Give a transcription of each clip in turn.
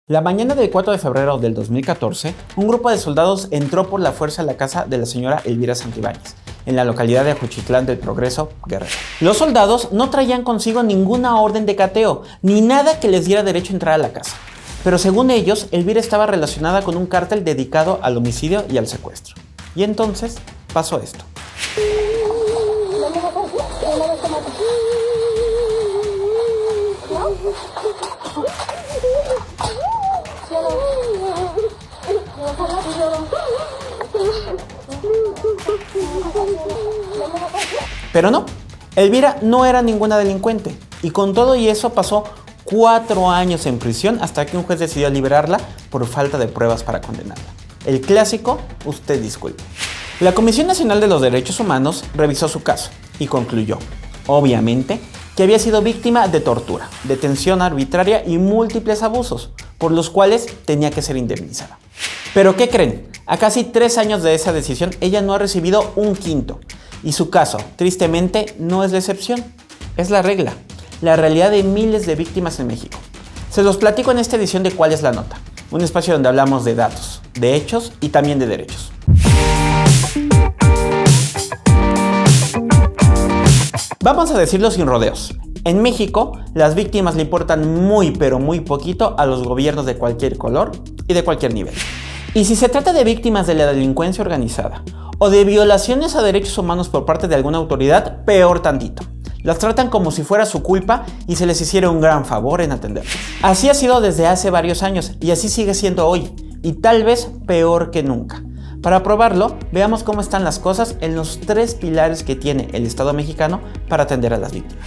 La mañana del 4 de febrero del 2014, un grupo de soldados entró por la fuerza a la casa de la señora Elvira Santibáñez, en la localidad de Juchitlán del Progreso, Guerrero. Los soldados no traían consigo ninguna orden de cateo, ni nada que les diera derecho a entrar a la casa. Pero según ellos, Elvira estaba relacionada con un cártel dedicado al homicidio y al secuestro. Y entonces pasó esto. Pero no, Elvira no era ninguna delincuente, y con todo y eso pasó 4 años en prisión hasta que un juez decidió liberarla por falta de pruebas para condenarla. El clásico, usted disculpe. La Comisión Nacional de los Derechos Humanos revisó su caso y concluyó, obviamente, que había sido víctima de tortura, detención arbitraria y múltiples abusos, por los cuales tenía que ser indemnizada. ¿Pero qué creen? A casi 3 años de esa decisión, ella no ha recibido un quinto. Y su caso, tristemente, no es la excepción, es la regla, la realidad de miles de víctimas en México. Se los platico en esta edición de ¿Cuál es la nota? Un espacio donde hablamos de datos, de hechos y también de derechos. Vamos a decirlo sin rodeos. En México, las víctimas le importan muy pero muy poquito a los gobiernos de cualquier color y de cualquier nivel. Y si se trata de víctimas de la delincuencia organizada o de violaciones a derechos humanos por parte de alguna autoridad, peor tantito. Las tratan como si fuera su culpa y se les hiciera un gran favor en atenderlas. Así ha sido desde hace varios años y así sigue siendo hoy, y tal vez peor que nunca. Para probarlo, veamos cómo están las cosas en los 3 pilares que tiene el Estado mexicano para atender a las víctimas.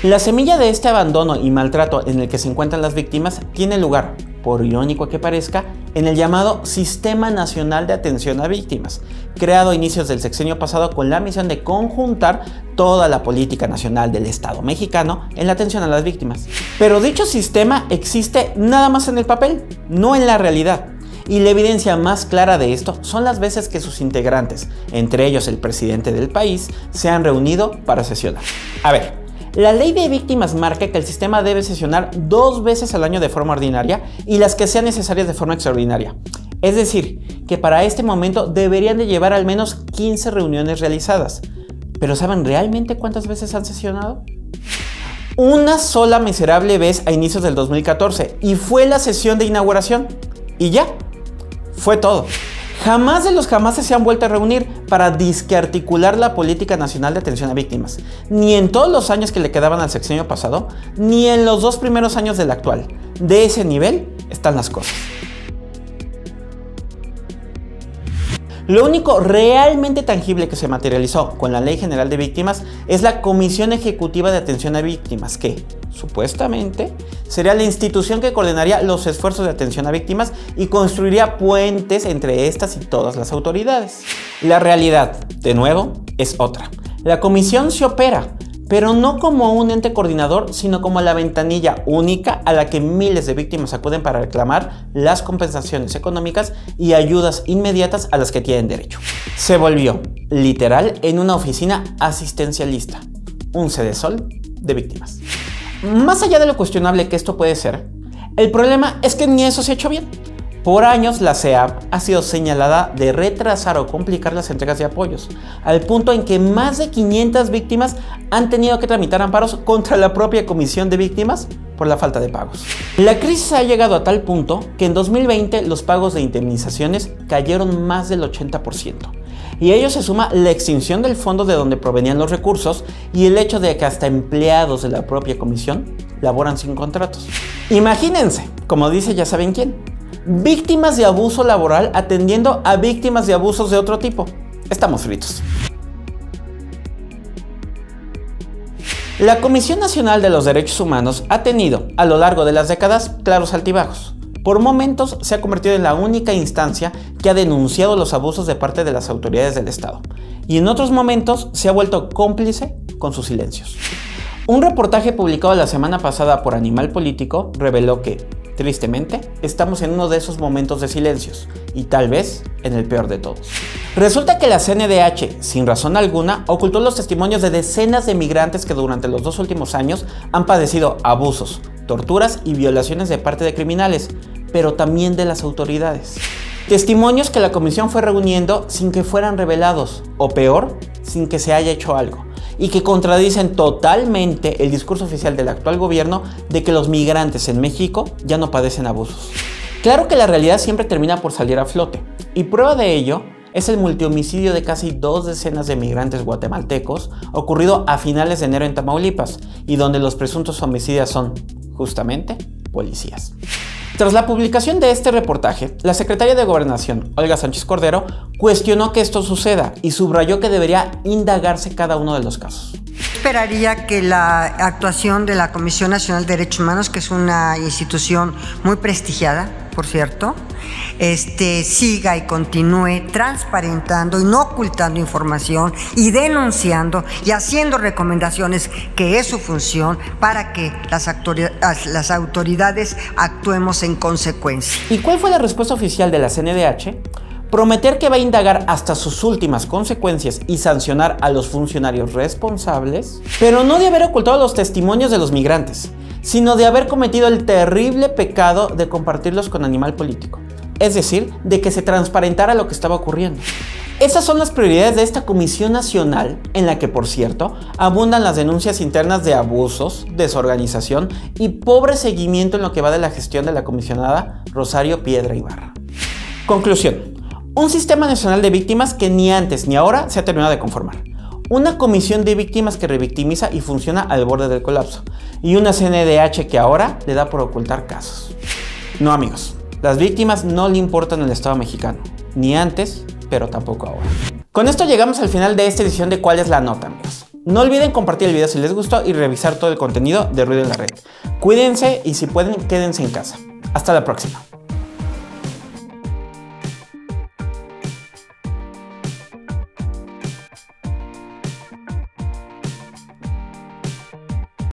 La semilla de este abandono y maltrato en el que se encuentran las víctimas tiene lugar, por irónico que parezca, en el llamado Sistema Nacional de Atención a Víctimas, creado a inicios del sexenio pasado con la misión de conjuntar toda la política nacional del Estado mexicano en la atención a las víctimas. Pero dicho sistema existe nada más en el papel, no en la realidad. Y la evidencia más clara de esto son las veces que sus integrantes, entre ellos el presidente del país, se han reunido para sesionar. A ver, la ley de víctimas marca que el sistema debe sesionar 2 veces al año de forma ordinaria y las que sean necesarias de forma extraordinaria. Es decir, que para este momento deberían de llevar al menos 15 reuniones realizadas. ¿Pero saben realmente cuántas veces han sesionado? Una sola miserable vez a inicios del 2014 y fue la sesión de inauguración. Y ya, fue todo. Jamás de los jamases se han vuelto a reunir para disquearticular la política nacional de atención a víctimas, ni en todos los años que le quedaban al sexenio pasado, ni en los 2 primeros años del actual. De ese nivel están las cosas. Lo único realmente tangible que se materializó con la Ley General de Víctimas es la Comisión Ejecutiva de Atención a Víctimas, que, supuestamente, sería la institución que coordinaría los esfuerzos de atención a víctimas y construiría puentes entre estas y todas las autoridades. La realidad, de nuevo, es otra. La comisión se opera, pero no como un ente coordinador, sino como la ventanilla única a la que miles de víctimas acuden para reclamar las compensaciones económicas y ayudas inmediatas a las que tienen derecho. Se volvió, literal, en una oficina asistencialista, un cedesol de víctimas. Más allá de lo cuestionable que esto puede ser, el problema es que ni eso se ha hecho bien. Por años, la CEAP ha sido señalada de retrasar o complicar las entregas de apoyos, al punto en que más de 500 víctimas han tenido que tramitar amparos contra la propia Comisión de Víctimas por la falta de pagos. La crisis ha llegado a tal punto que en 2020 los pagos de indemnizaciones cayeron más del 80%. Y a ello se suma la extinción del fondo de donde provenían los recursos y el hecho de que hasta empleados de la propia comisión laboran sin contratos. Imagínense, como dice ya saben quién, víctimas de abuso laboral atendiendo a víctimas de abusos de otro tipo. Estamos fritos. La Comisión Nacional de los Derechos Humanos ha tenido, a lo largo de las décadas, claros altibajos. Por momentos se ha convertido en la única instancia que ha denunciado los abusos de parte de las autoridades del Estado, y en otros momentos se ha vuelto cómplice con sus silencios. Un reportaje publicado la semana pasada por Animal Político reveló que, Tristemente, estamos en uno de esos momentos de silencios, y tal vez en el peor de todos. Resulta que la CNDH, sin razón alguna, ocultó los testimonios de decenas de migrantes que durante los 2 últimos años han padecido abusos, torturas y violaciones de parte de criminales, pero también de las autoridades. Testimonios que la comisión fue reuniendo sin que fueran revelados, o peor, sin que se haya hecho algo, y que contradicen totalmente el discurso oficial del actual gobierno de que los migrantes en México ya no padecen abusos. Claro que la realidad siempre termina por salir a flote, y prueba de ello es el multihomicidio de casi 2 decenas de migrantes guatemaltecos ocurrido a finales de enero en Tamaulipas, y donde los presuntos homicidas son, justamente, policías. Tras la publicación de este reportaje, la secretaria de Gobernación, Olga Sánchez Cordero, cuestionó que esto suceda y subrayó que debería indagarse cada uno de los casos. Esperaría que la actuación de la Comisión Nacional de Derechos Humanos, que es una institución muy prestigiada, por cierto, siga y continúe transparentando y no ocultando información y denunciando y haciendo recomendaciones, que es su función, para que las autoridades actuemos en consecuencia. ¿Y cuál fue la respuesta oficial de la CNDH? Prometer que va a indagar hasta sus últimas consecuencias y sancionar a los funcionarios responsables, pero no de haber ocultado los testimonios de los migrantes, sino de haber cometido el terrible pecado de compartirlos con animal político, es decir, de que se transparentara lo que estaba ocurriendo. Esas son las prioridades de esta Comisión Nacional, en la que, por cierto, abundan las denuncias internas de abusos, desorganización y pobre seguimiento en lo que va de la gestión de la comisionada Rosario Piedra Ibarra. Conclusión: un sistema nacional de víctimas que ni antes ni ahora se ha terminado de conformar. Una comisión de víctimas que revictimiza y funciona al borde del colapso. Y una CNDH que ahora le da por ocultar casos. No, amigos, las víctimas no le importan al Estado mexicano. Ni antes, pero tampoco ahora. Con esto llegamos al final de esta edición de ¿Cuál es la nota, amigos? No olviden compartir el video si les gustó y revisar todo el contenido de Ruido en la Red. Cuídense y si pueden, quédense en casa. Hasta la próxima.